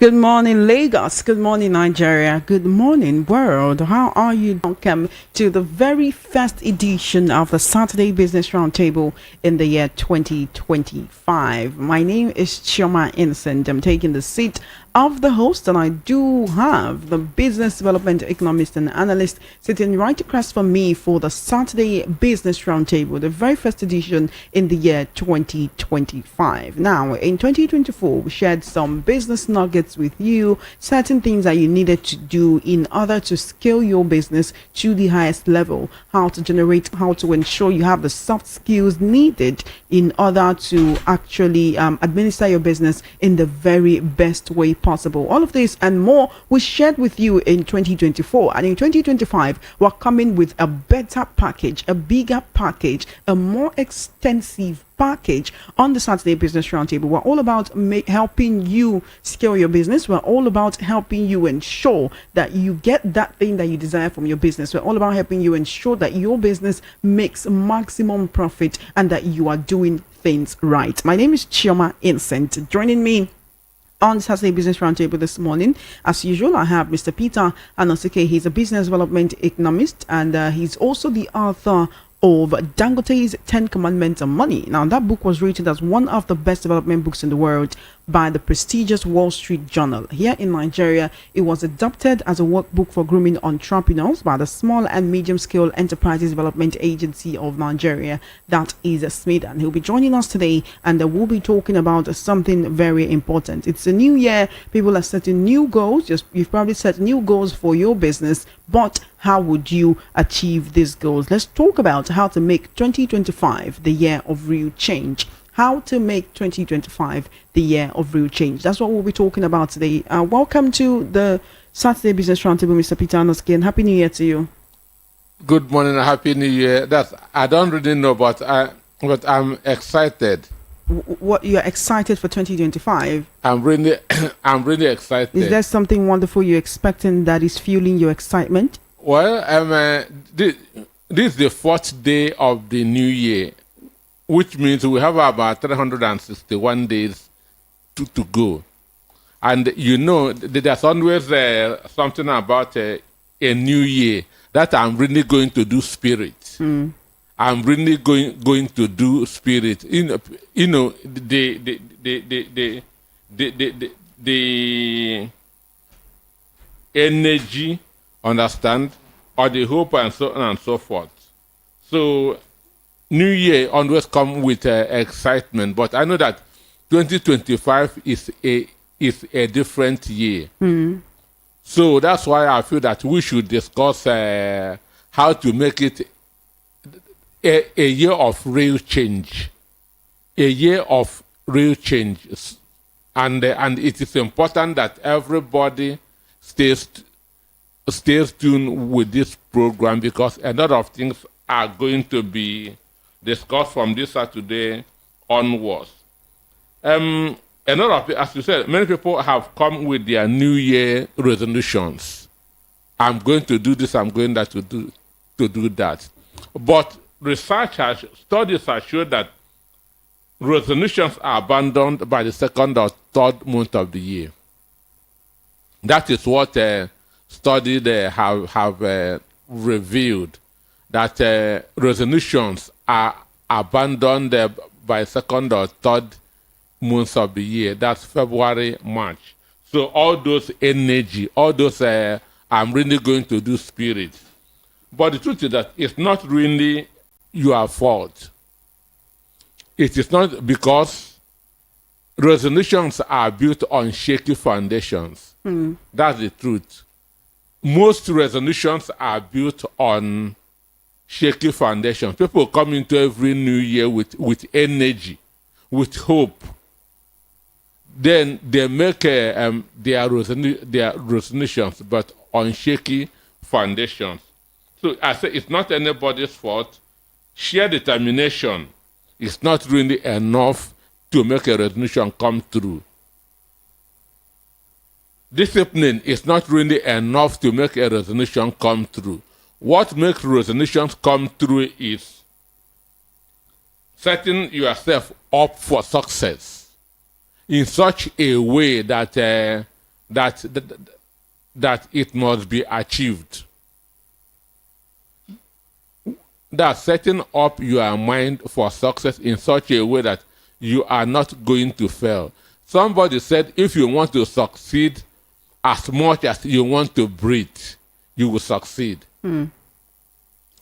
Good morning, Lagos. Good morning, Nigeria. Good morning, world. How are you? Welcome to the very first edition of the Saturday Business Roundtable in the year 2025. My name is Chioma Innocent. I'm taking the seat of the host, and I do have the business development economist and analyst sitting right across from me for the Saturday Business Roundtable, the very first edition in the year 2025. Now, in 2024, we shared some business nuggets with you, certain things that you needed to do in order to scale your business to the highest level, how to generate, how to ensure you have the soft skills needed in order to actually administer your business in the very best way possible. All of this and more we shared with you in 2024, and in 2025 we're coming with a better package, a bigger package, a more extensive package on the Saturday Business Roundtable. We're all about helping you scale your business. We're all about helping you ensure that you get that thing that you desire from your business. We're all about helping you ensure that your business makes maximum profit and that you are doing things right. My name is Chioma Innocent. Joining me on the Saturday Business Roundtable this morning, as usual, I have Mr. Peter Anosike. He's a business development economist, and he's also the author of Dangote's 10 Commandments on Money. Now, that book was rated as one of the best development books in the world by the prestigious Wall Street Journal. Here in Nigeria, it was adopted as a workbook for grooming entrepreneurs by the Small and Medium Scale Enterprises Development Agency of Nigeria, that is SMEDA. He'll be joining us today, and we'll be talking about something very important. It's a new year. People are setting new goals. You've probably set new goals for your business, but how would you achieve these goals? Let's talk about how to make 2025 the year of real change. How to make 2025 the year of real change. That's what we'll be talking about today. Welcome to the Saturday Business Roundtable, Mr. Peter Anosike, and Happy New Year to you. Good morning and Happy New Year. I don't really know, but I'm excited. What, you're excited for 2025? I'm really excited. Is there something wonderful you're expecting that is fueling your excitement? Well, this is the fourth day of the new year, which means we have about 361 days to go. And you know, there's always something about a new year that I'm really going to do spirit. I'm really going to do spirit. You know, the energy, understand, or the hope, and so on and so forth. So New Year always come with excitement, but I know that 2025 is a different year. So that's why I feel that we should discuss how to make it a year of real change, a year of real change, and it is important that everybody stays tuned with this program, because a lot of things are going to be discussed from this Saturday onwards. A lot of, as you said, many people have come with their New Year resolutions. I'm going to do this. I'm going to do that. But studies have shown that resolutions are abandoned by the second or third month of the year. That is what studies have revealed, that resolutions are abandoned by second or third months of the year. That's February, March. So all those energy, all those I'm really going to do spirit. But the truth is that it's not really your fault. It is not, because resolutions are built on shaky foundations. That's the truth. Most resolutions are built on shaky foundations. People come into every new year with energy, with hope. Then they make their resolutions, but on shaky foundations. So I say it's not anybody's fault. Sheer determination is not really enough to make a resolution come true. Discipline is not really enough to make a resolution come true. What makes resolutions come true is setting yourself up for success in such a way that that it must be achieved. That setting up your mind for success in such a way that you are not going to fail. Somebody said, if you want to succeed as much as you want to breathe, you will succeed. You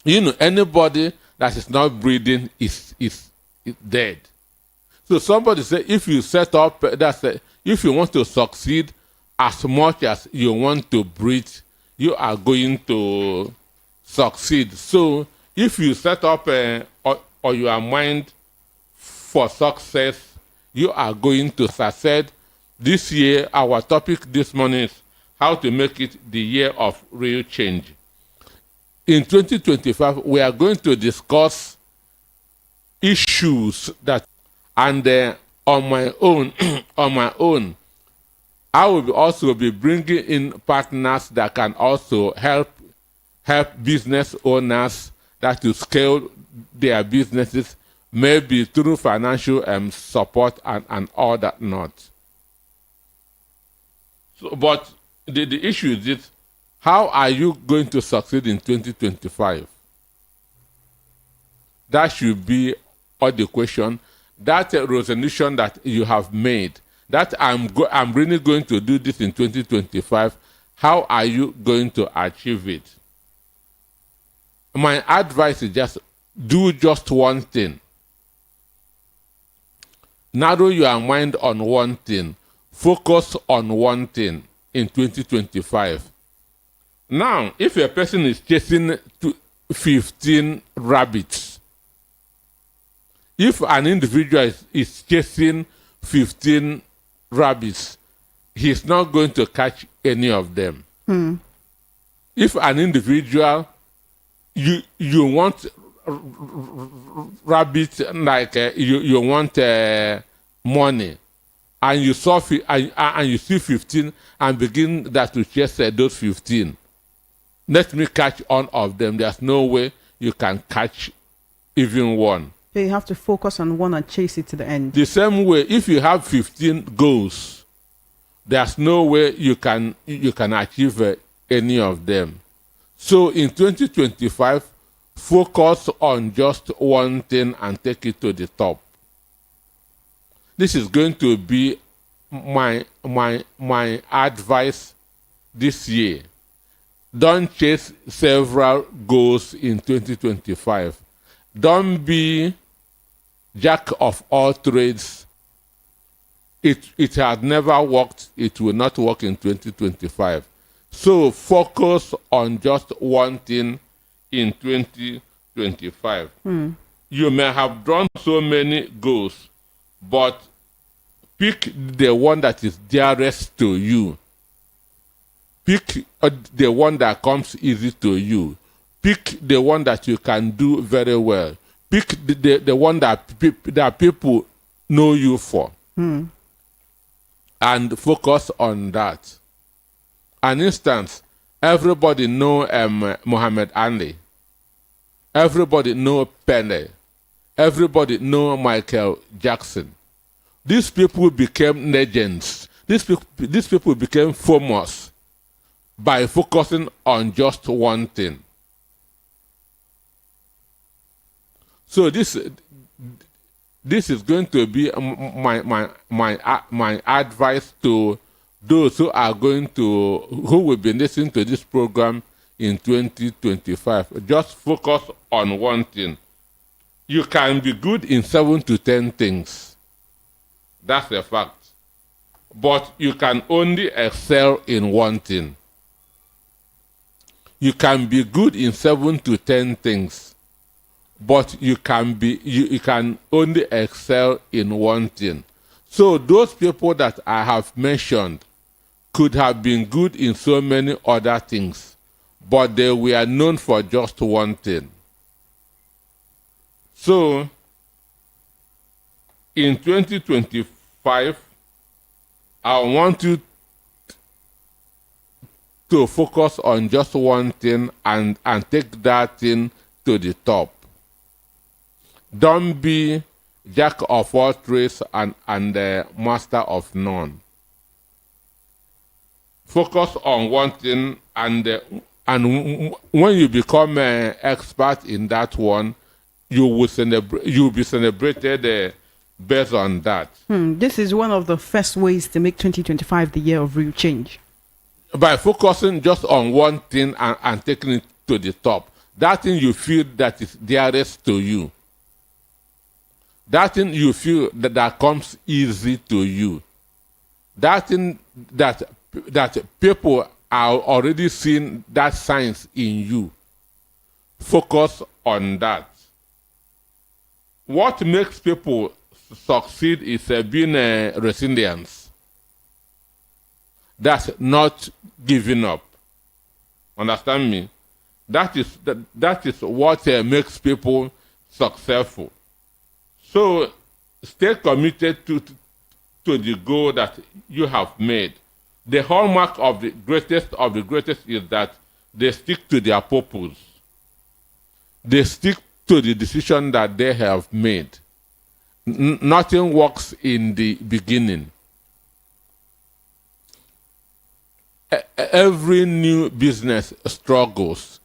know, anybody that is not breathing is dead. So somebody said, if you set up, if you want to succeed as much as you want to breathe, you are going to succeed. So if you set up or your mind for success, you are going to succeed. This year, our topic this morning is how to make it the year of real change. In 2025, we are going to discuss issues that, and on my own, I will also be bringing in partners that can also help business owners that to scale their businesses, maybe through financial support and all that not. So, but the issue is this: how are you going to succeed in 2025? That should be all the question. That resolution that you have made, that I'm really going to do this in 2025, how are you going to achieve it? My advice is just do just one thing. Narrow your mind on one thing. Focus on one thing in 2025. Now, if a person is chasing 15 rabbits, if an individual is chasing 15 rabbits, he's not going to catch any of them. If an individual, you want rabbits like you want money, and you saw and you see 15 and begin that to chase those 15. Let me catch all of them. There's no way you can catch even one. So you have to focus on one and chase it to the end. The same way, if you have 15 goals, there's no way you can achieve any of them. So in 2025, focus on just one thing and take it to the top. This is going to be my advice this year. Don't chase several goals in 2025. Don't be jack of all trades. It has never worked. It will not work in 2025. So focus on just one thing in 2025. You may have drawn so many goals, but pick the one that is dearest to you. Pick the one that comes easy to you. Pick the one that you can do very well. Pick the one that people know you for. And focus on that. An instance, everybody know Muhammad Ali. Everybody know Pele. Everybody know Michael Jackson. These people became legends. These people became famous by focusing on just one thing. So this is going to be my advice to those who will be listening to this program in 2025. Just focus on one thing. You can be good in 7 to 10 things. That's a fact. But you can only excel in one thing. You can be good in 7 to 10 things, but you can only excel in one thing. So those people that I have mentioned could have been good in so many other things, but they were known for just one thing. So in 2025, I want you to focus on just one thing and take that thing to the top. Don't be jack of all trades and master of none. focus on one thing, when you become an expert in that one, you will be celebrated based on that. This is one of the first ways to make 2025 the year of real change. By focusing just on one thing and taking it to the top, that thing you feel that is dearest to you, that thing you feel that comes easy to you, that thing that people are already seeing that signs in you, focus on that. What makes people succeed is being resilience. That's not giving up. Understand me? That is what makes people successful. So stay committed to the goal that you have made. The hallmark of the greatest is that they stick to their purpose. They stick to the decision that they have made. Nothing works in the beginning. Every new business struggles.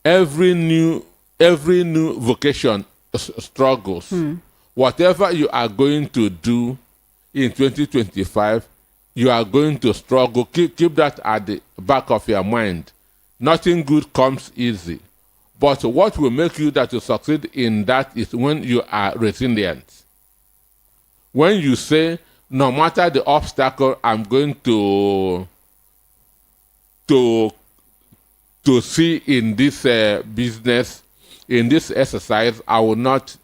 Every new vocation struggles. Whatever you are going to do in 2025, you are going to struggle. Keep that at the back of your mind. Nothing good comes easy. But what will make you that you succeed in that is when you are resilient. When you say, no matter the obstacle, I'm going to see in this business, in this exercise, I will not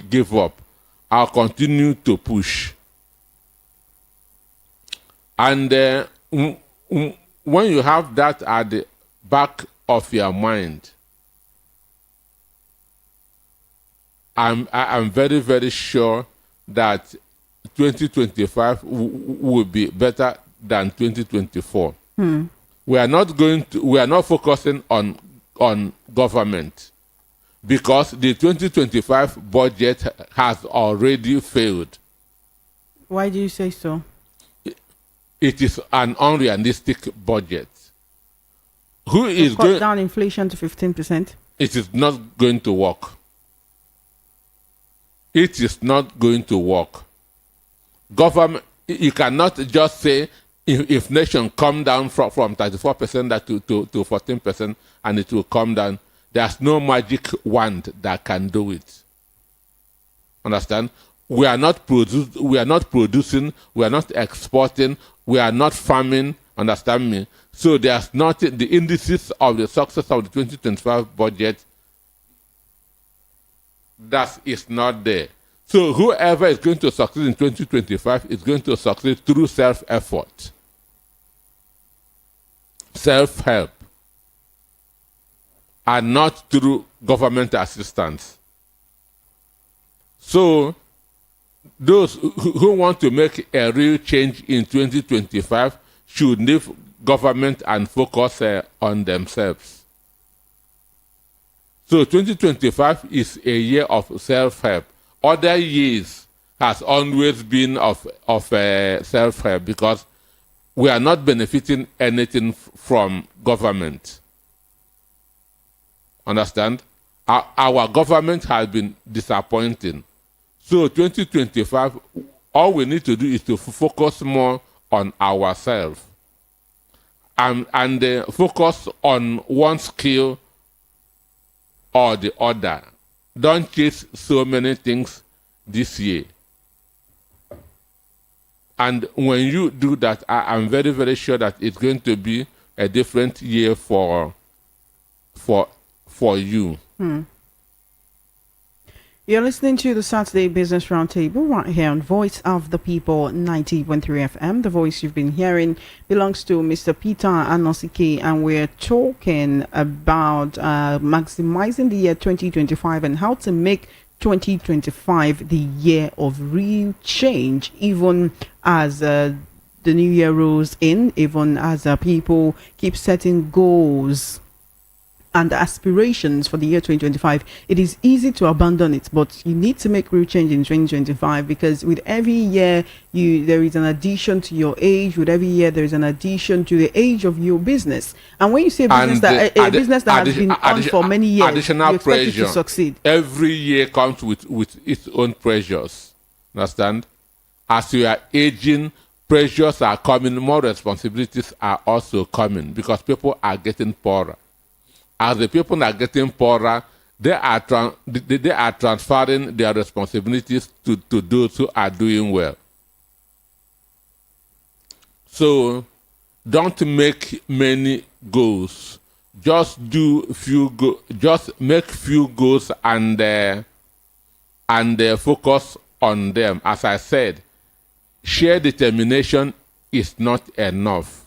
give up. I'll continue to push. And when you have that at the back of your mind, I'm very, very sure that 2025 will be better than 2024. We are not focusing on government, because the 2025 budget has already failed. Why do you say so? It is an unrealistic budget. Who is cut down inflation to 15%? It is not going to work. It is not going to work. Government, you cannot just say if nation come down from 34% to 14% and it will come down. There's no magic wand that can do it. Understand? We are not producing, we are not exporting, we are not farming. Understand me? So there's nothing. The indices of the success of the 2025 budget, that is not there. So whoever is going to succeed in 2025 is going to succeed through self-effort, self-help, and not through government assistance. So those who want to make a real change in 2025 should leave government and focus on themselves. So 2025 is a year of self-help. Other years has always been of self-help, because we are not benefiting anything from government. Understand? Our government has been disappointing. So 2025, all we need to do is to focus more on ourselves and focus on one skill or the other. Don't chase so many things this year. And when you do that, I'm very, very sure that it's going to be a different year for you. You're listening to the Saturday Business Roundtable right here on Voice of the People 90.3 FM. The voice you've been hearing belongs to Mr. Peter Anosike, and we're talking about maximizing the year 2025 and how to make 2025 the year of real change, even as the new year rolls in, even as people keep setting goals and aspirations for the year 2025, it is easy to abandon it, but you need to make real change in 2025, because with every year there is an addition to your age. With every year there is an addition to the age of your business. And when you say business, a business that has been on for many years, additional you expect it pressure to succeed. every year comes with its own pressures. Understand? As you are aging, pressures are coming, more responsibilities are also coming, because people are getting poorer. As the people are getting poorer, they are transferring their responsibilities to those who are doing well. So don't make many goals. Just make few goals and focus on them. As I said, sheer determination is not enough.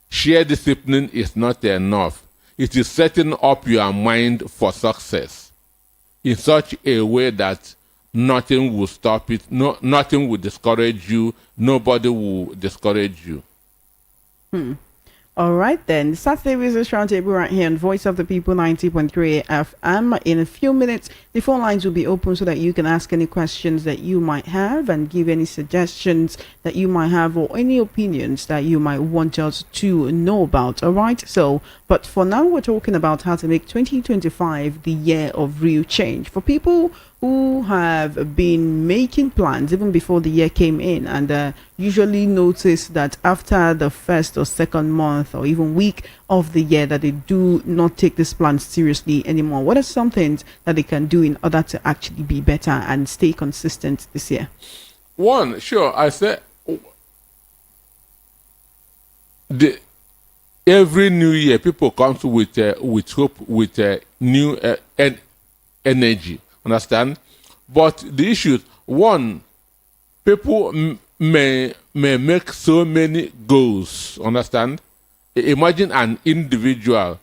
Sheer discipline is not enough. It is setting up your mind for success in such a way that nothing will stop it, nothing will discourage you, nobody will discourage you. All right then, Saturday Business Roundtable right here on Voice of the People 90.3 FM. In a few minutes, the phone lines will be open so that you can ask any questions that you might have and give any suggestions that you might have, or any opinions that you might want us to know about. All right, so but for now, we're talking about how to make 2025 the year of real change for people who have been making plans even before the year came in, and usually notice that after the first or second month or even week of the year that they do not take this plan seriously anymore. What are some things that they can do in order to actually be better and stay consistent this year? One, sure, I said every new year people come with hope, with new energy. Understand? But the issue is, one, people may make so many goals. Understand? Imagine an individual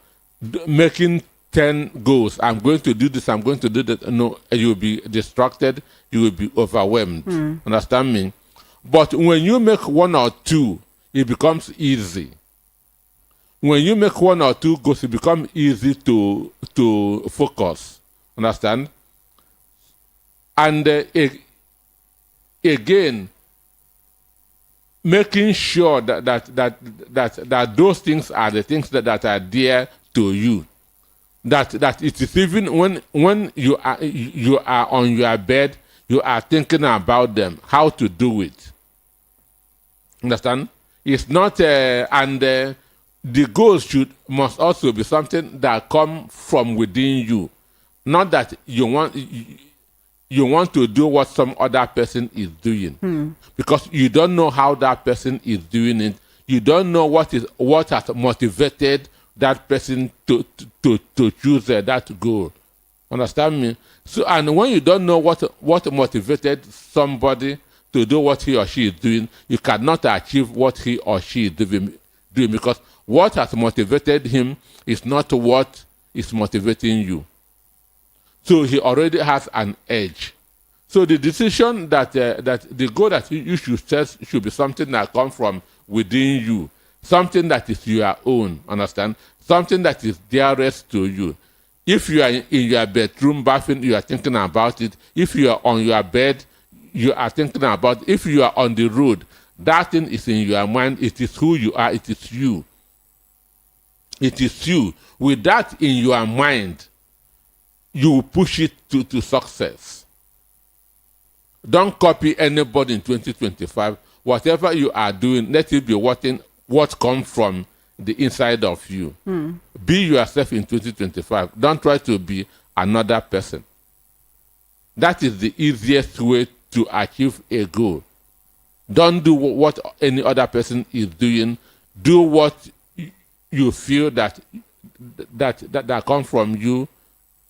making 10 goals. I'm going to do this, I'm going to do that. No, you will be distracted, you will be overwhelmed. Understand me? But when you make one or two, it becomes easy. When you make one or two goals, it becomes easy to focus. Understand? And again, making sure that those things are the things that are dear to you. That it is even when you are on your bed, you are thinking about them, how to do it. Understand? It's not the goals must also be something that come from within you, not that you want to do what some other person is doing, because you don't know how that person is doing it. You don't know what has motivated that person to choose that goal. Understand me? So, and when you don't know what motivated somebody to do what he or she is doing, you cannot achieve what he or she is doing, because what has motivated him is not what is motivating you. So he already has an edge. So the decision that the goal that you should set should be something that comes from within you, something that is your own. Understand? Something that is dearest to you. If you are in your bedroom bathing, you are thinking about it. If you are on your bed, you are thinking about it. If you are on the road, that thing is in your mind. It is who you are. It is you. It is you. With that in your mind, you will push it to success. Don't copy anybody in 2025. Whatever you are doing, let it be what comes from the inside of you. Be yourself in 2025. Don't try to be another person. That is the easiest way to achieve a goal. Don't do what any other person is doing. Do what you feel that comes from you.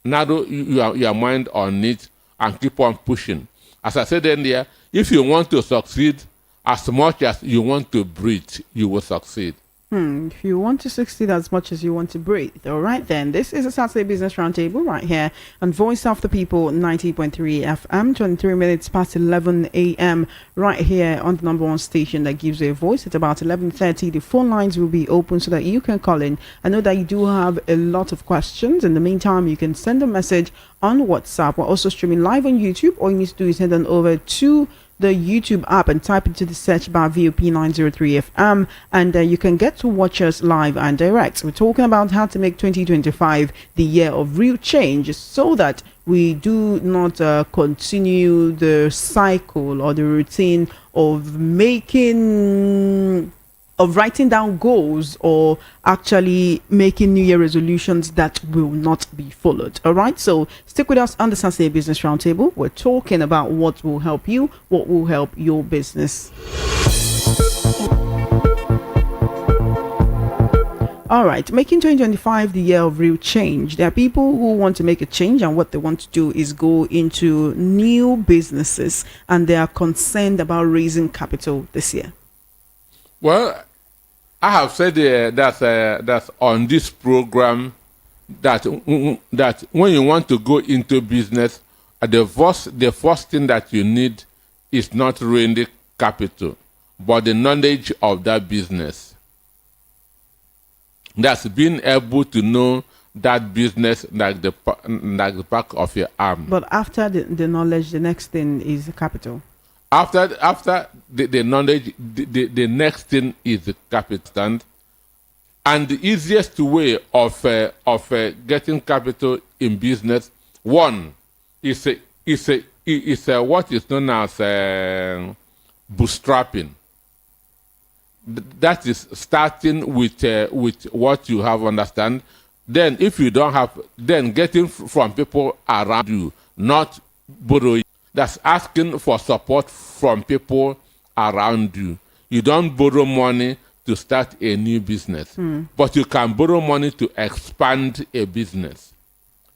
Narrow your mind on it and keep on pushing. As I said earlier, if you want to succeed, as much as you want to breathe, you will succeed. If you want to succeed as much as you want to breathe, all right then. This is a Saturday Business Roundtable right here on Voice of the People 90.3 FM, 23 minutes past 11 a.m. right here on the number one station that gives you a voice. At about 11:30, the phone lines will be open so that you can call in. I know that you do have a lot of questions. In the meantime, you can send a message on WhatsApp. We're also streaming live on YouTube. All you need to do is head on over to the YouTube app and type into the search bar VOP 903 FM, and you can get to watch us live and direct. We're talking about how to make 2025 the year of real change so that we do not continue the cycle or the routine of writing down goals or actually making New Year resolutions that will not be followed. All right, so stick with us on the Saturday Business Roundtable. We're talking about what will help you, what will help your business. All right, making 2025 the year of real change. There are people who want to make a change, and what they want to do is go into new businesses, and they are concerned about raising capital this year. Well, I have said that on this program that when you want to go into business, the first thing that you need is not really capital, but the knowledge of that business. That's being able to know that business like the back of your arm. But after the knowledge, the next thing is capital. After the knowledge, the next thing is the capital, and the easiest way of getting capital in business, one is what is known as bootstrapping. That is starting with what you have, understand. Then, if you don't have, then getting from people around you, not borrowing. That's asking for support from people around you. You don't borrow money to start a new business, but you can borrow money to expand a business.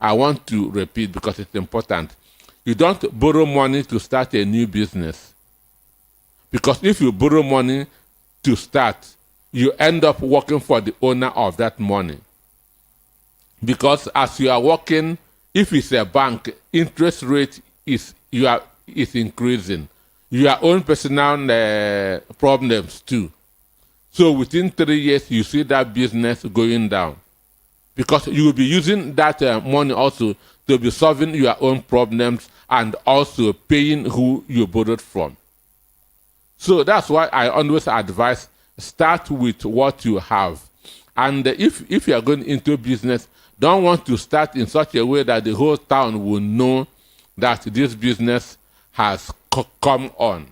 I want to repeat because it's important. You don't borrow money to start a new business, because if you borrow money to start, you end up working for the owner of that money. Because as you are working, if it's a bank, interest rate is increasing. Your own personal problems too. So within 3 years, you see that business going down, because you will be using that money also to be solving your own problems and also paying who you borrowed from. So that's why I always advise, start with what you have. And if you are going into business, don't want to start in such a way that the whole town will know that this business has come on.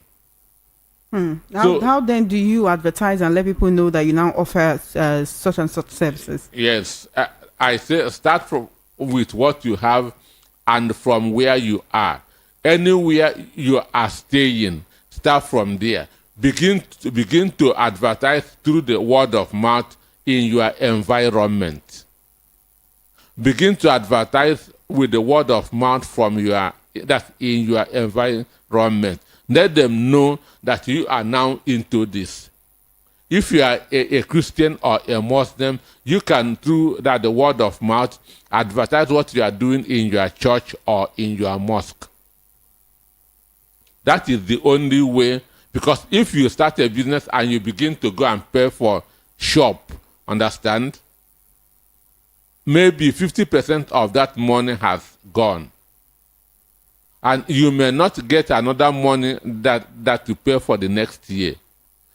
How then do you advertise and let people know that you now offer such and such services? Yes, I say start with what you have and from where you are. Anywhere you are staying, start from there. Begin to advertise through the word of mouth in your environment. Begin to advertise with the word of mouth that's in your environment. Let them know that you are now into this. If you are a Christian or a Muslim, you can, through the word of mouth, advertise what you are doing in your church or in your mosque. That is the only way, because if you start a business and you begin to go and pay for shop, understand, maybe 50% of that money has gone. And you may not get another money that you pay for the next year.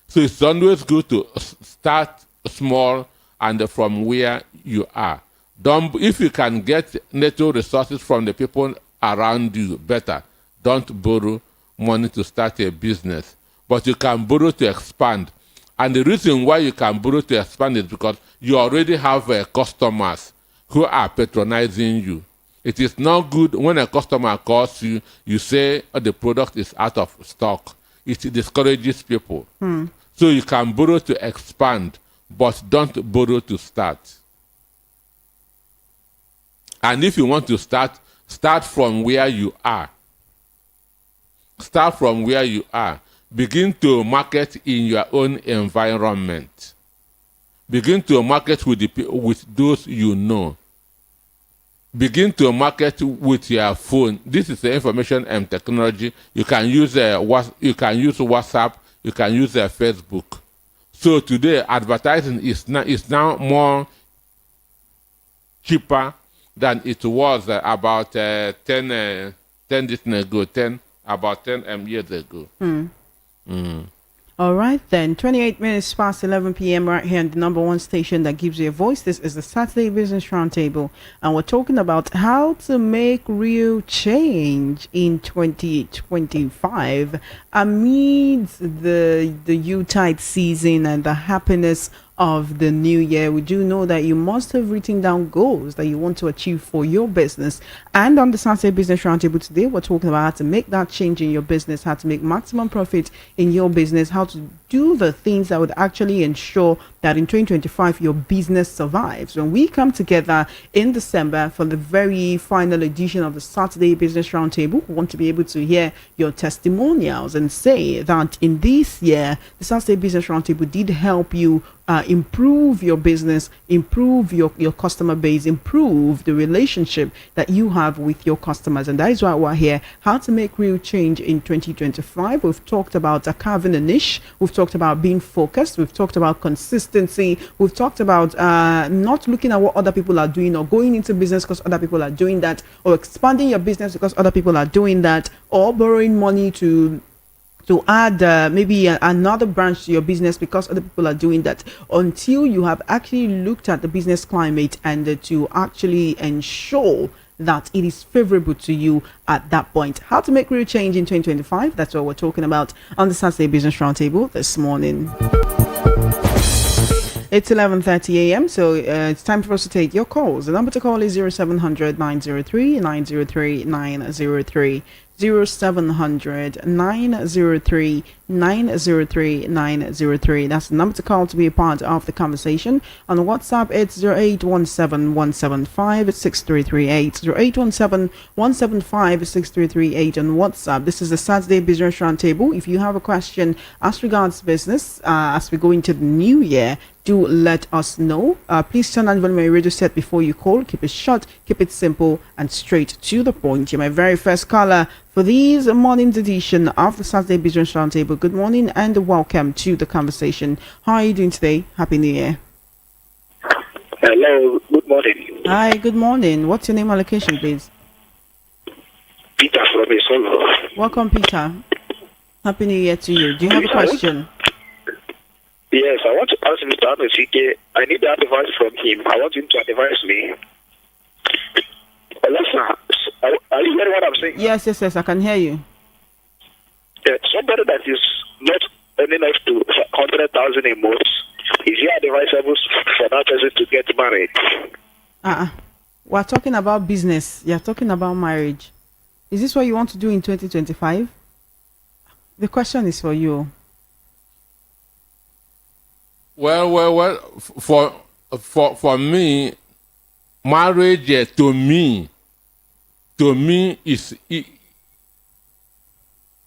So it's always good to start small and from where you are. If you can get natural resources from the people around you, better. Don't borrow money to start a business. But you can borrow to expand. And the reason why you can borrow to expand is because you already have customers who are patronizing you. It is not good when a customer calls you, you say the product is out of stock. It discourages people. So you can borrow to expand, but don't borrow to start. And if you want to start from where you are. Start from where you are. Begin to market in your own environment. Begin to market with with those you know. Begin to market with your phone. This is the information and technology. You can use you can use WhatsApp. You can use Facebook. So today, advertising is now more cheaper than it was about 10 years ago. About 10 years ago. All right, then. 28 minutes past 11 p.m. right here on the number one station that gives you a voice. This is the Saturday Business Roundtable, and we're talking about how to make real change in 2025 amidst the Yuletide season and the happiness of the new year. We do know that you must have written down goals that you want to achieve for your business. And on the Saturday Business Roundtable today, we're talking about how to make that change in your business, how to make maximum profit in your business, how to do the things that would actually ensure that in 2025 your business survives. When we come together in December for the very final edition of the Saturday Business Roundtable, we want to be able to hear your testimonials and say that in this year, the Saturday Business Roundtable did help you improve your business, improve your customer base, improve the relationship that you have with your customers. And that is why we're here. How to make real change in 2025. We've talked about carving a niche. We've talked about being focused. We've talked about consistency. We've talked about not looking at what other people are doing or going into business because other people are doing that, or expanding your business because other people are doing that, or borrowing money to add maybe another branch to your business because other people are doing that, until you have actually looked at the business climate and to actually ensure that it is favorable to you at that point. How to make real change in 2025. That's what we're talking about on the Saturday Business Roundtable this morning. It's 11:30 a.m. So it's time for us to take your calls. The number to call is 0700 903 903 903. 0700 903 903 903. That's the number to call to be a part of the conversation. On WhatsApp, it's 0817 175 6338. 0817 175 6338 on WhatsApp. This is the Saturday Business Roundtable. If you have a question as regards business, as we go into the new year, do let us know. Please turn on my radio set before you call. Keep it short, keep it simple, and straight to the point. You're my very first caller for this morning's edition of the Saturday Business Roundtable. Good morning and welcome to the conversation. How are you doing today? Happy New Year. Hello, good morning. Hi, good morning. What's your name and location, please? Peter from Isolo. Welcome, Peter. Happy New Year to you. Do you have a question? Yes, I want to ask Mr. Anosike. I need advice from him. I want him to advise me. Listen, are you hearing what I'm saying? Yes, I can hear you. Somebody that is not earning up to 100,000 a month, is he advisable for that person to get married? We're talking about business. You're talking about marriage. Is this what you want to do in 2025? The question is for you. Well. For me, marriage to me is it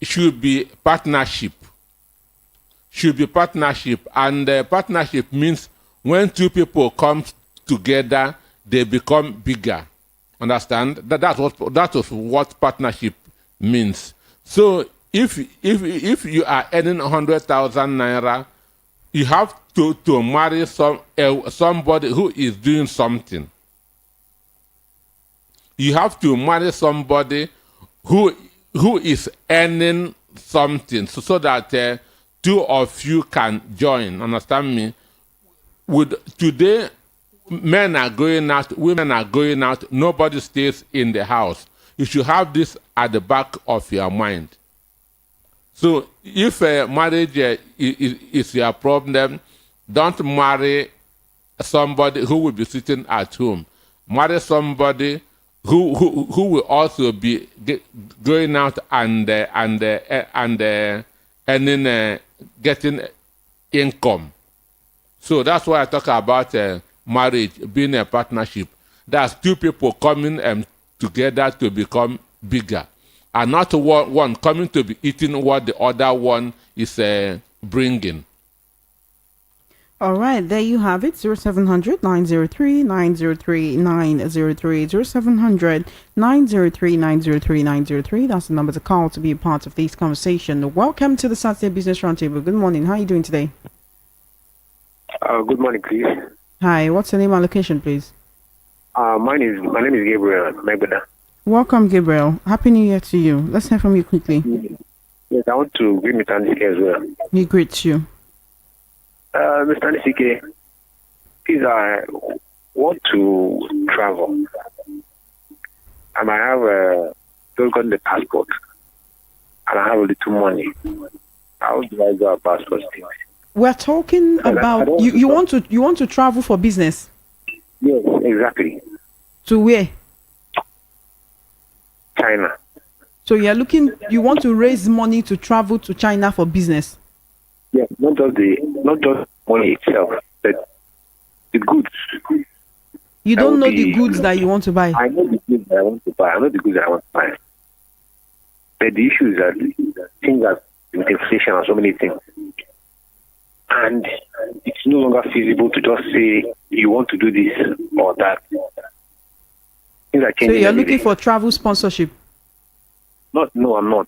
should be partnership. And partnership means when two people come together, they become bigger. Understand? That is what partnership means. So if you are earning 100,000 naira, you have to marry somebody who is doing something. You have to marry somebody who is earning something, so that two of you can join. Understand me? Today, men are going out, women are going out. Nobody stays in the house. You should have this at the back of your mind. So if marriage is your problem, don't marry somebody who will be sitting at home. Marry somebody who will also be going out and earning, getting income. So that's why I talk about marriage being a partnership. That's two people coming together to become bigger, and not one coming to be eating what the other one is bringing. All right, there you have it. 0700 903 903 903. 0700 903 903 903. That's the number to call to be a part of this conversation. Welcome to the Saturday Business Roundtable. Good morning. How are you doing today? Good morning, please. Hi, what's your name and location, please? My name is Gabriel Megbeda. Welcome, Gabriel. Happy New Year to you. Let's hear from you quickly. Yes, I want to greet Mr. Nisike as well. We greet you. Mr. Nisike, please, I want to travel. And I have just gotten the passport. And I have a little money. How do I go about such things? We're talking about you want to travel for business. Yes, exactly. To where? China. So you want to raise money to travel to China for business. Yes, not just money itself, but the goods. You don't know the goods that you want to buy. I know the goods that I want to buy. I know the goods that I want to buy. But the issue is that things that with inflation and so many things. And it's no longer feasible to just say you want to do this or that. Things are So changing. you're looking for travel sponsorship. No, I'm not.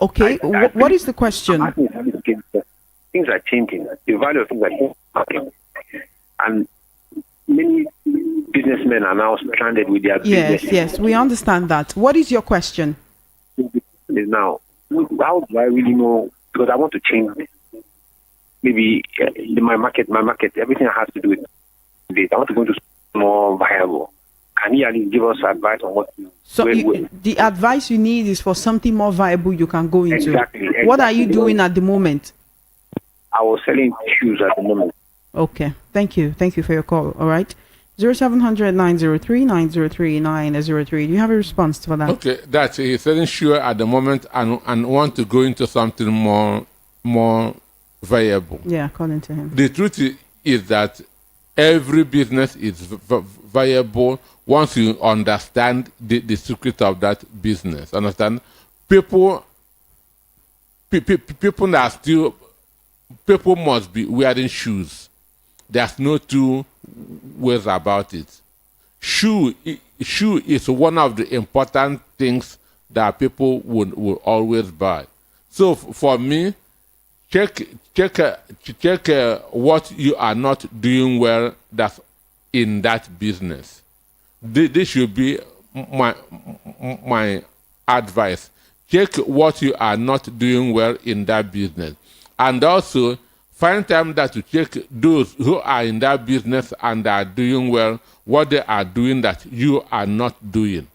Okay, what is the question? Things are changing. The value of things are changing. And many businessmen are now stranded with their business. Yes, we understand that. What is your question? Now, how do I really know? Because I want to change maybe my market, everything has to do with this. I want to go into more viable. Can you at least give us advice on what to So the advice you need is for something more viable you can go into. Exactly. What are you doing at the moment? I was selling shoes at the moment. Okay. Thank you for your call. All right. 0700 903 903 903. Do you have a response to that? Okay, that's he's selling sure at the moment and want to go into something more viable. Yeah, according to him. The truth is that every business is viable once you understand the secret of that business. Understand? People must be wearing shoes. There's no two ways about it. Shoe is one of the important things that people will always buy. So for me, check what you are not doing well that's in that business. This should be my advice. Check what you are not doing well in that business, and also find time that to check those who are in that business and are doing well, what they are doing that you are not doing.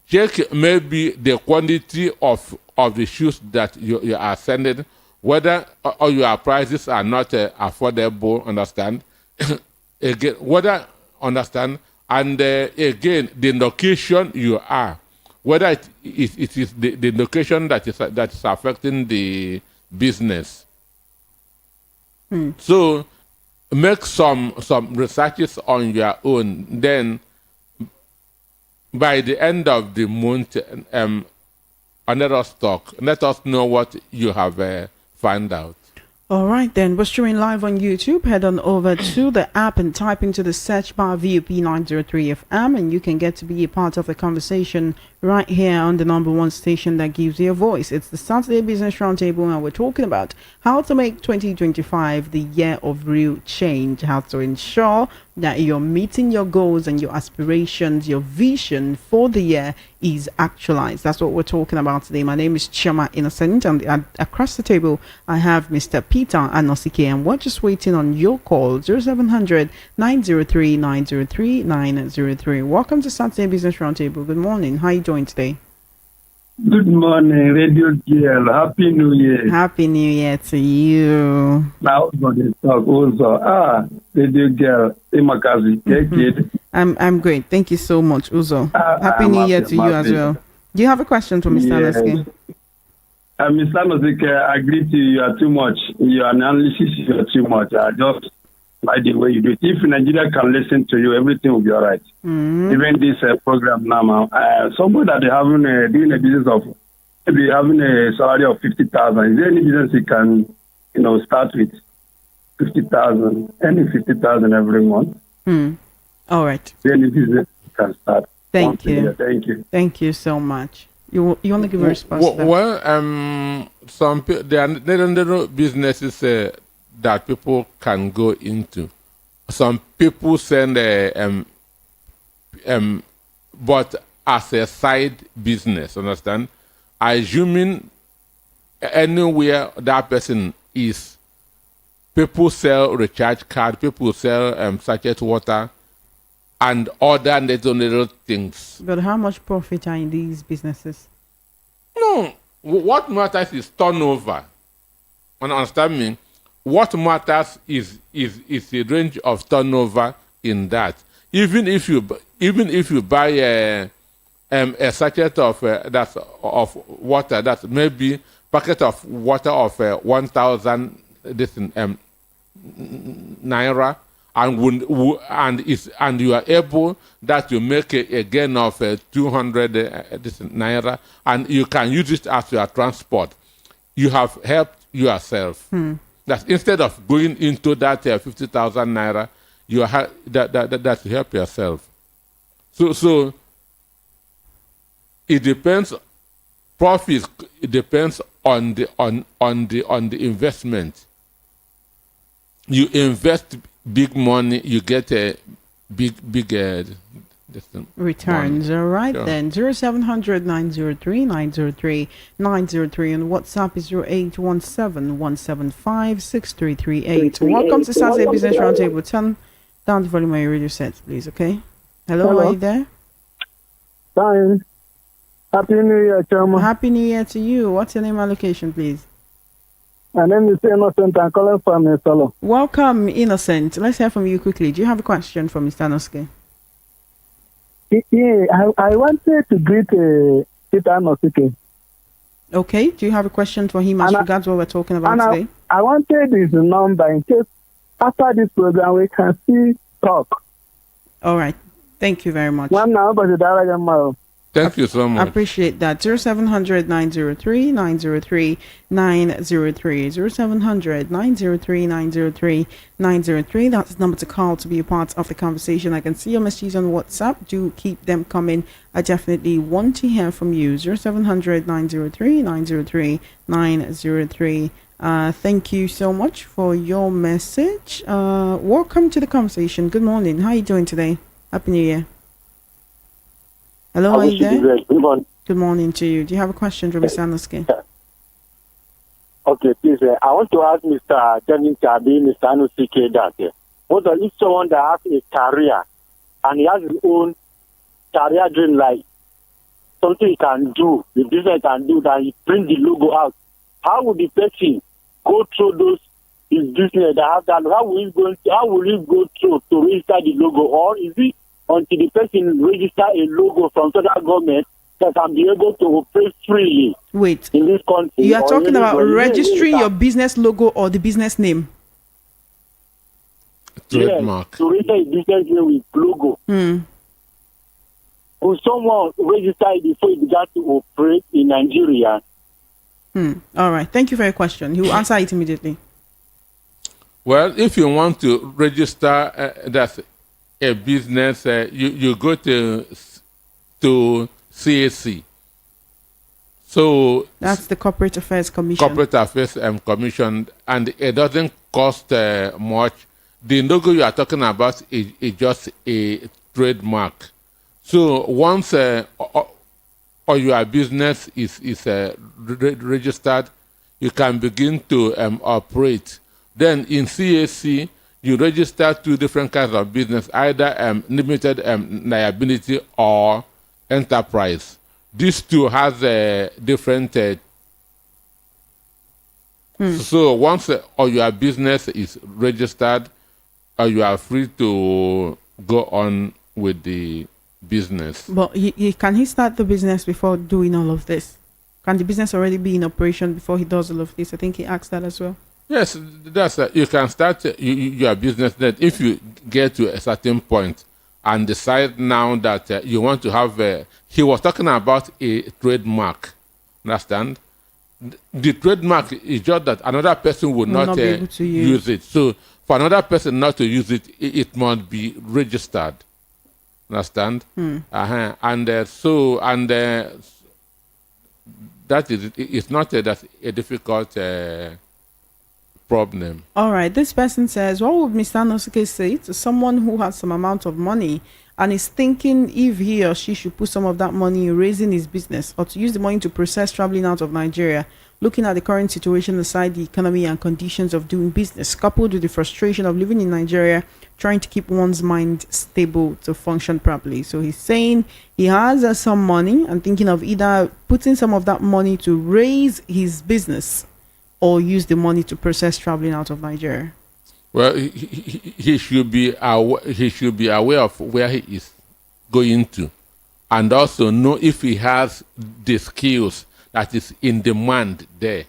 Check maybe the quantity of the shoes that you are sending, whether or your prices are not affordable, understand? Again, whether, understand? And again, the location you are, whether it is the location that is affecting the business. So make some researches on your own. Then by the end of the month, let us talk. Let us know what you have found out. All right, then we're streaming live on YouTube. Head on over to the app and type into the search bar VOP 903 FM, and you can get to be a part of the conversation right here on the number one station that gives you a voice. It's the Saturday Business Roundtable, and we're talking about how to make 2025 the year of real change, how to ensure that you're meeting your goals and your aspirations, your vision for the year is actualized. That's what we're talking about today. My name is Chama Innocent, and across the table I have Mr. Peter Anosike, and we're just waiting on your call. 0700 903 903 903. Welcome to Saturday Business Roundtable. Good morning. How are you doing today? Good morning, Radio GL. Happy New Year. Happy New Year to you. Now for the talk also. Radio GL, Imakazi, kid. I'm great. Thank you so much, Uzo. Happy New Year to you as well. Do you have a question for Mr. Anosike? Mr. Anosike, I agree to you. You are too much. Your analysis, you are too much. I just like the way you do it. If Nigeria can listen to you, everything will be all right. Even this program now, somebody that they having doing a business of maybe having a salary of 50,000. Is there any business you can, start with? 50,000, any 50,000 every month. All right. Then the business can start. Thank once a you. year. Thank you. Thank you so much. You want to give a response to that? Well, there are little businesses that people can go into. Some people send but as a side business, understand? Assuming anywhere that person is, people sell recharge card, people sell sachet water, and other little things. But how much profit are in these businesses? No, what matters is turnover. Understand me? What matters is the range of turnover in that. Even if you buy a sachet of of water, that's maybe packet of water of 1,000 naira, and you are able that to make a gain of 200 naira, and you can use it as your transport. You have helped yourself. That instead of going into that 50,000 naira, you that to help yourself. So it depends. Profit, it depends on the investment. You invest big money, you get a big Returns. money. All right, Sure. then. 0700 903 903 903, and WhatsApp is 0817 175 6338. Welcome to Saturday Business Roundtable. Turn down the volume of your radio set, please, okay? Hello, Hello. are you there? Fine. Happy New Year, Chairman. Happy New Year to you. What's your name and location, please? My name is Innocent. I'm calling from Solo. Welcome, Innocent. Let's hear from you quickly. Do you have a question for Mr. Noske? Yeah, I wanted to greet Peter Nosike. Okay. Do you have a question for him as And I- regards what we're talking about And today? I wanted his number in case after this program we can see talk. All right. Thank you very much. One now, but the dialogue. Thank you so I much. appreciate that. 0700 903 903 903. 0700 903 903 903. That's the number to call to be a part of the conversation. I can see your messages on WhatsApp. Do keep them coming. I definitely want to hear from you. 0700 903 903 903. Thank you so much for your message. Welcome to the conversation. Good morning. How are you doing today? Happy New Year. Hello, are you there? Good morning to you. Do you have a question for Mr. Anoske? Okay, please. I want to ask Mr. Jennings Chabi, Mr. Anusike that what if someone that has a career and he has his own career dream, like something he can do, the business can do, that he print the logo out, how would the person go through those his business that have that? How will he go through to register the logo, or is it until the person register a logo from federal government that can be able to operate freely Wait, in this country? you are or talking about anywhere? registering your business logo or the business name? Trademark. Yes, to register a business name with logo. Will someone register it before it began to operate in Nigeria? All right. Thank you for your question. He will answer it immediately. Well, if you want to register that's a business, you go to CAC. So That's the Corporate Affairs Commission. Corporate Affairs Commission, and it doesn't cost much. The logo you are talking about is just a trademark. So once or your business is registered, you can begin to operate. Then in CAC, you register two different kinds of business, either limited liability or enterprise. These two has different. So once or your business is registered, you are free to go on with the business. But can he start the business before doing all of this? Can the business already be in operation before he does all of this? I think he asked that as well. Yes, that's you can start your business. That if you get to a certain point and decide now that you want to have he was talking about a trademark, understand? the trademark is just that another person will Will not, be able to use it. So for another person not to use it, it must be registered. Understand? Uh-huh. And that is it's not that's a difficult problem. All right. This person says, what would Mr. Nosuke say to someone who has some amount of money and is thinking if he or she should put some of that money in raising his business or to use the money to process traveling out of Nigeria, looking at the current situation aside the economy and conditions of doing business, coupled with the frustration of living in Nigeria, trying to keep one's mind stable to function properly. So he's saying he has some money and thinking of either putting some of that money to raise his business or use the money to process traveling out of Nigeria. Well, he should be aware of where he is going to, and also know if he has the skills that is in demand there.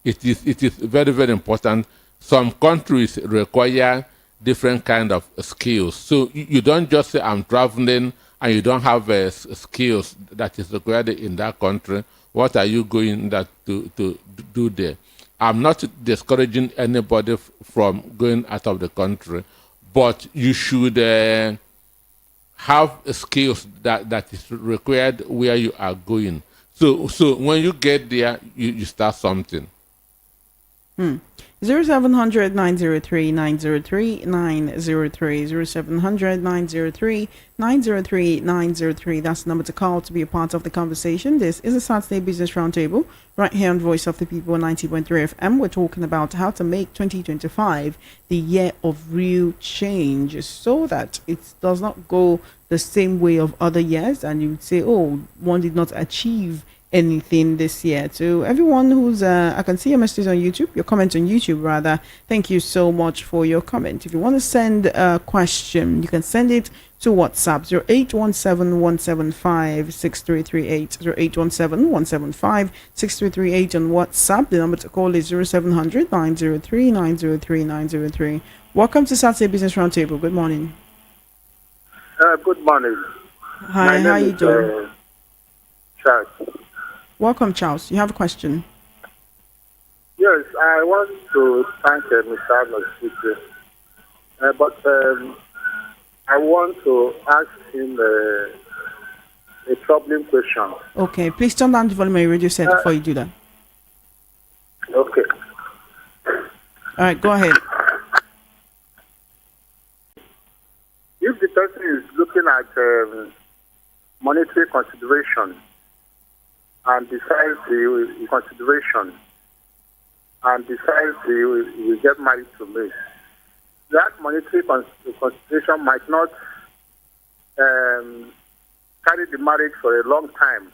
It is very, very important. Some countries require different kind of skills. So you don't just say I'm traveling and you don't have skills that is required in that country. What are you going to do there? I'm not discouraging anybody from going out of the country, but you should have skills that is required where you are going. So when you get there, you start something. 0700 903 903 903 0700 903 903 903. That's the number to call to be a part of the conversation. This is a Saturday Business Roundtable right here on Voice of the People 90.3 FM. We're talking about how to make 2025 the year of real change so that it does not go the same way of other years and you would say, oh, one did not achieve anything this year. To everyone who's I can see your messages on YouTube, your comment on YouTube rather. Thank you so much for your comment. If you want to send a question, you can send it to WhatsApp 0817-175-6338 0817-175-6338 on WhatsApp. The number to call is 0700 903 903 903. Welcome to Saturday Business Roundtable. Good morning. Good morning. Hi, how you doing? Charles. Welcome, Charles. You have a question? Yes, I want to thank Mr. Nosuke, but I want to ask him a troubling question. Okay, please turn down the volume of your radio set before you do that. Okay. All right, go ahead. If the person is looking at monetary consideration and decides the consideration and decides he will get married to me, that monetary consideration might not carry the marriage for a long time.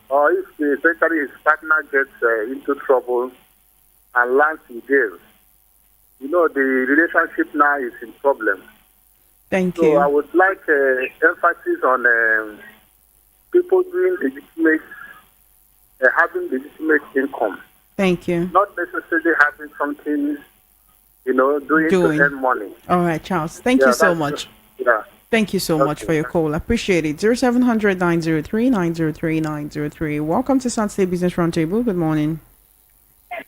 Or if eventually his partner gets into trouble and lands in jail, the relationship now is in problem. Thank So you. I would like emphasis on people doing legitimate, having legitimate income. Thank you. Not necessarily having something, doing to earn money. All right, Charles. Thank you so much. Yeah. Thank you so much for your call. I appreciate it. 0700 903 903 903. Welcome to Saturday Business Roundtable. Good morning.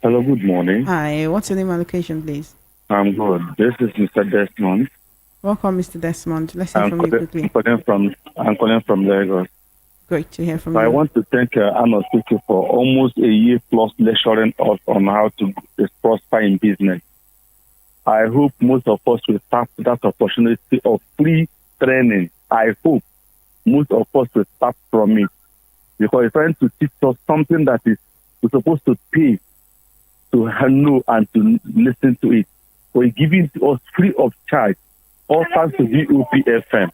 Hello, good morning. Hi. What's your name and location, please? I'm good. This is Mr. Desmond. Welcome, Mr. Desmond. Let's hear from you quickly. I'm calling from Lagos. Great to hear from I you. want to thank Arnold Tuki for almost a year plus lecturing us on how to prosper in business. I hope most of us will tap that opportunity of free training. I hope most of us will start from it because it's trying to teach us something that is we're supposed to pay to know and to listen to it. So it's giving to us free of charge, all thanks to VOPFM.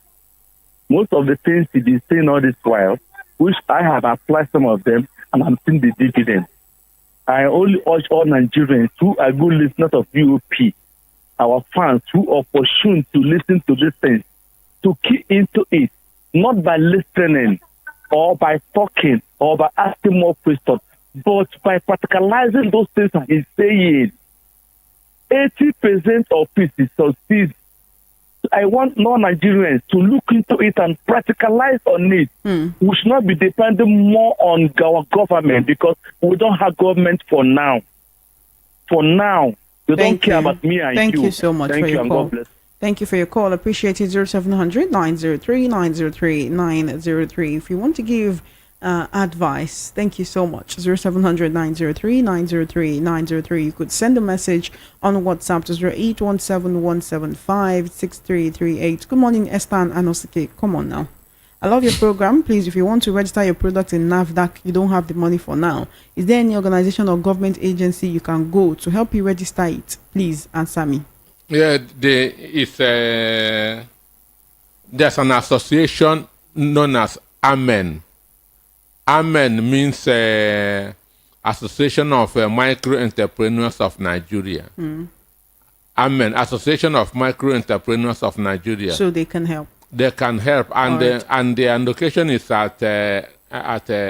Most of the things he is saying all this while, which I have applied some of them, and I'm seeing the dividend. I only urge all Nigerians who are good listeners of VOP, our fans who are opportune to listen to these things, to key into it, not by listening or by talking or by asking more questions, but by practicalizing those things that he's saying. 80% of it is succeed I want non-Nigerians to look into it and practicalize on it. We should not be depending more on our government because we don't have government for now. For now, they don't care about me and you. Thank you so much for your call. God bless. Thank you for your call. Appreciate it. 0700 903 903 903. If you want to give advice, thank you so much. 0700 903 903 903. You could send a message on WhatsApp to 0817 175 6338. Good morning, Estan Anosike. Come on now. I love your program. Please, if you want to register your product in NAFDAC, you don't have the money for now. Is there any organization or government agency you can go to help you register it? Please answer me. Yeah, there's an association known as AMEN. AMEN means Association of Micro Entrepreneurs of Nigeria. AMEN, Association of Micro Entrepreneurs of Nigeria. So they can help. They can help, and their location is at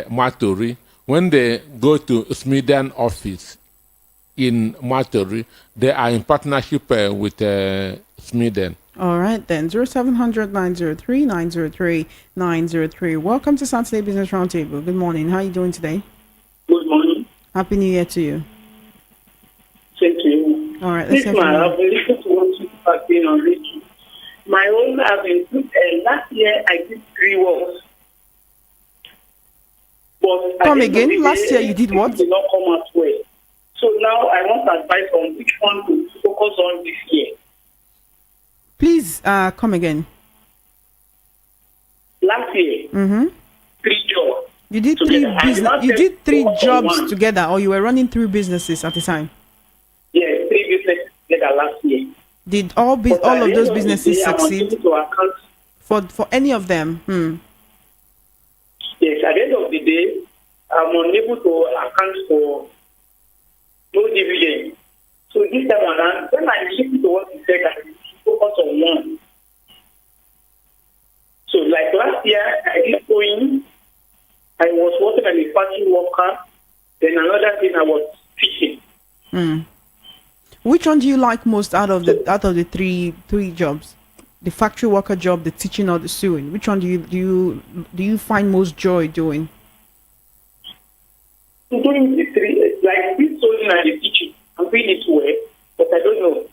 Maturi. When they go to Smedan office in Maturi, they are in partnership with Smedan. All right then, 0700 903 903 903. Welcome to Saturday Business Roundtable. Good morning. How are you doing today? Good morning. Happy New Year to you. Thank you. All right, let's This man, I've been listening to what you have been on radio. My own, I've been last year I did 3 works. But come again. Last year you did what? It did not come out well. So now I want advice on which one to focus on this year. Please come again. Last year, 3 jobs. You did together. 3 business. You did 3 jobs together, or you were running 3 businesses at the time? Yeah, 3 businesses together last year. Did all of those businesses succeed? For any of them? Yes, at the end of the day, I'm unable to account for no dividend. So this time around, when I listen to what you said, I focus on one. So like last year, I did sewing. I was working as a factory worker. Then another thing, I was teaching. Which one do you like most out of the 3 jobs? The factory worker job, the teaching, or the sewing? Which one do you find most joy doing? Doing the 3, like this sewing and the teaching. I'm doing it well, but I don't know.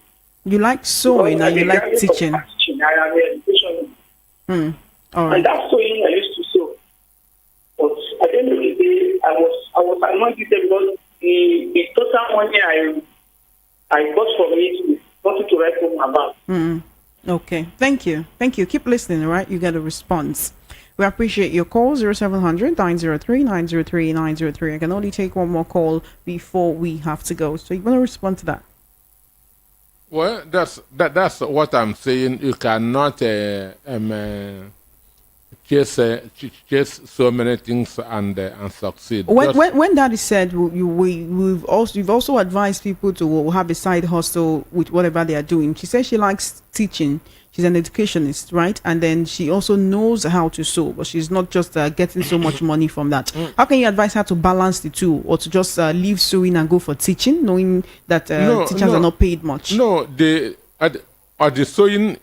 You like sewing and you like teaching? I am an education. All right. And that sewing I used to sew. But at the end of the day, I was annoyed with them because the total money I got from it is nothing to write home about. Okay. Thank you. Keep listening, all right? You get a response. We appreciate your call. 0700 903 903 903. I can only take one more call before we have to go. So you want to respond to that? Well, that's what I'm saying. You cannot chase so many things and succeed. When that is said, you've also advised people to have a side hustle with whatever they are doing. She says she likes teaching. She's an educationist, right? And then she also knows how to sew, but she's not just getting so much money from that. How can you advise her to balance the two, or to just leave sewing and go for teaching, knowing that teachers are not paid much? No, the sewing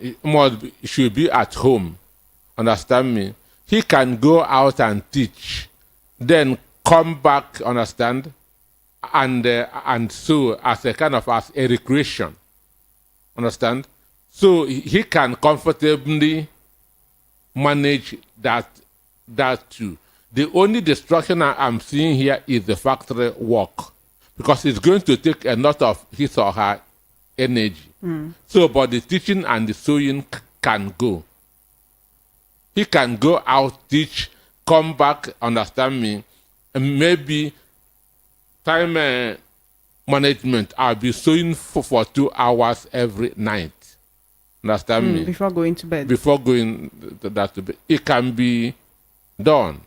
should be at home. Understand me? He can go out and teach, then come back, understand, and sew as a kind of as a recreation. Understand? So he can comfortably manage that too. The only distraction I'm seeing here is the factory work, because it's going to take a lot of his or her energy. So, but the teaching and the sewing can go. He can go out, teach, come back, understand me, and maybe time management. I'll be sewing for 2 hours every night. Understand me? Before going to bed. Before going to bed. It can be done.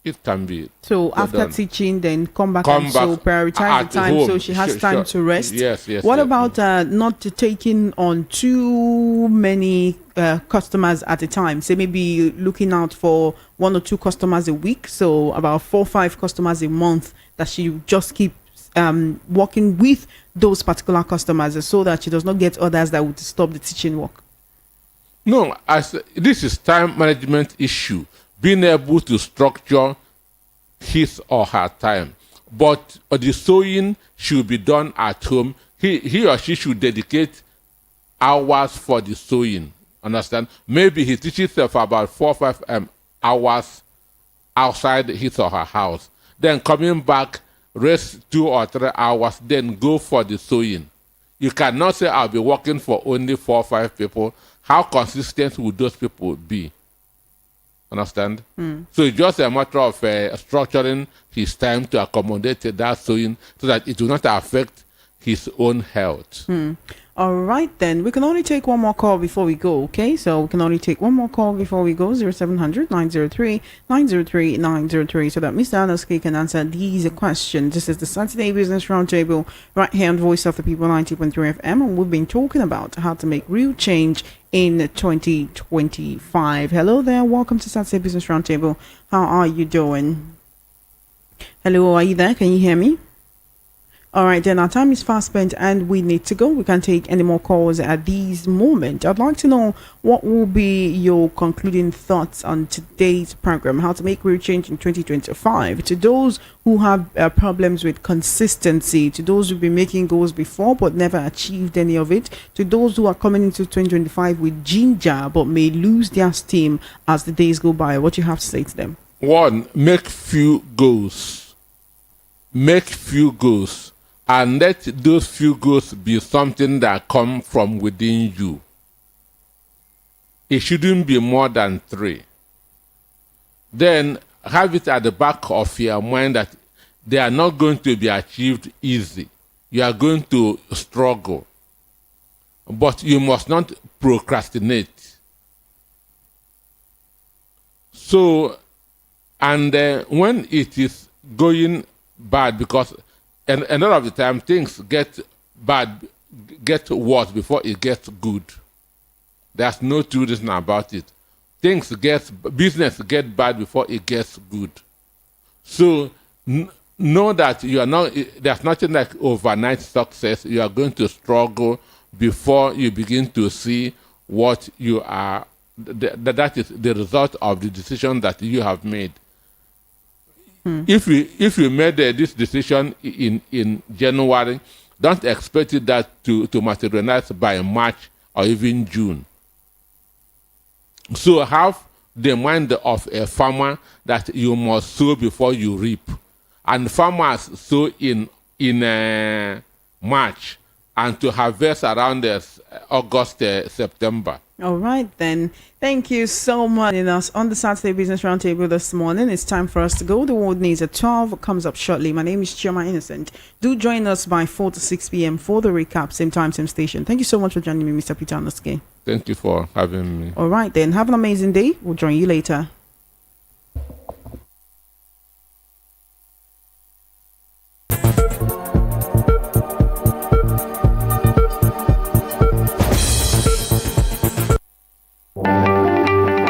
It can be. So after teaching, then come back and so prioritize the time home. So she has time to rest. Yes. What about not taking on too many customers at a time? Say maybe looking out for 1 or 2 customers a week. So about 4 or 5 customers a month, that she just keeps working with those particular customers, so that she does not get others that would stop the teaching work. No, this is time management issue, being able to structure his or her time. But the sewing should be done at home. He or she should dedicate hours for the sewing. Understand? Maybe he teaches for about 4 or 5 hours outside his or her house. Then coming back, rest 2 or 3 hours, then go for the sewing. You cannot say I'll be working for only 4 or 5 people. How consistent would those people be? Understand? So it's just a matter of structuring his time to accommodate that sewing so that it will not affect his own health. All right, then. We can only take one more call before we go, okay? So we can only take one more call before we go, 0700 903 903 903. So that Mr. Anoske can answer these questions. This is the Saturday Business Roundtable, right here on Voice of the People 90.3 FM. And we've been talking about how to make real change in 2025. Hello there. Welcome to Saturday Business Roundtable. How are you doing? Hello, are you there? Can you hear me? All right, then our time is fast spent and we need to go. We can't take any more calls at this moment. I'd like to know what will be your concluding thoughts on today's program, how to make real change in 2025. To those who have problems with consistency, to those who've been making goals before but never achieved any of it, to those who are coming into 2025 with ginger but may lose their steam as the days go by, what you have to say to them? 1, make few goals. Make few goals. And let those few goals be something that come from within you. It shouldn't be more than 3. Then have it at the back of your mind that they are not going to be achieved easy. You are going to struggle. But you must not procrastinate. So, and when it is going bad, because and a lot of the time things get bad, get worse before it gets good. There's no two reason about it. Business get bad before it gets good. So know that you are not. There's nothing like overnight success. You are going to struggle before you begin to see what you are. That is the result of the decision that you have made. If you made this decision in January, don't expect that to materialize by March or even June. So have the mind of a farmer that you must sow before you reap. And farmers sow in March and to harvest around August, September. All right, then. Thank you so much in us on the Saturday Business Roundtable this morning. It's time for us to go. The World News at 12 comes up shortly. My name is Chioma Innocent. Do join us by 4 to 6 p.m. for the recap. Same time, same station. Thank you so much for joining me, Mr. Peter Anoske. Thank you for having me. All right, then. Have an amazing day. We'll join you later.